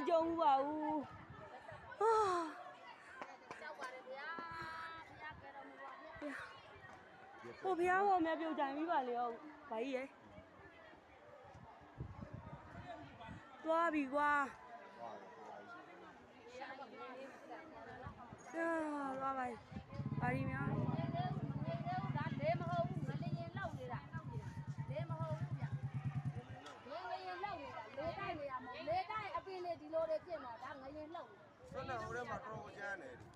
ကြုံဘူးပါဘူးဟာကြောက်ပါတယ်ဗျာဘုရားကဲတော်မူပါဗျာဟိုဘုရားဟောမြတ်ပြုတ်ကြပြီပါလေဟုတ်ဘာကြီးရဲ့သွားပြီကွာသွားပါဘာကြီးများဒါလေမဟုတ်ဘူးငလျင်လောက်နေတာလေမဟုတ်ဘူးဗျငလျင်လောက်နေတာလေတိုက်နေတာမဟုတ်လေတိုက်အပင်လေဒီလိုတွေဖြစ်နေတာဒါငလျင်လောက်ဆွတ်လက်ဟိုထဲမှာတော့ကျန်းနေတယ်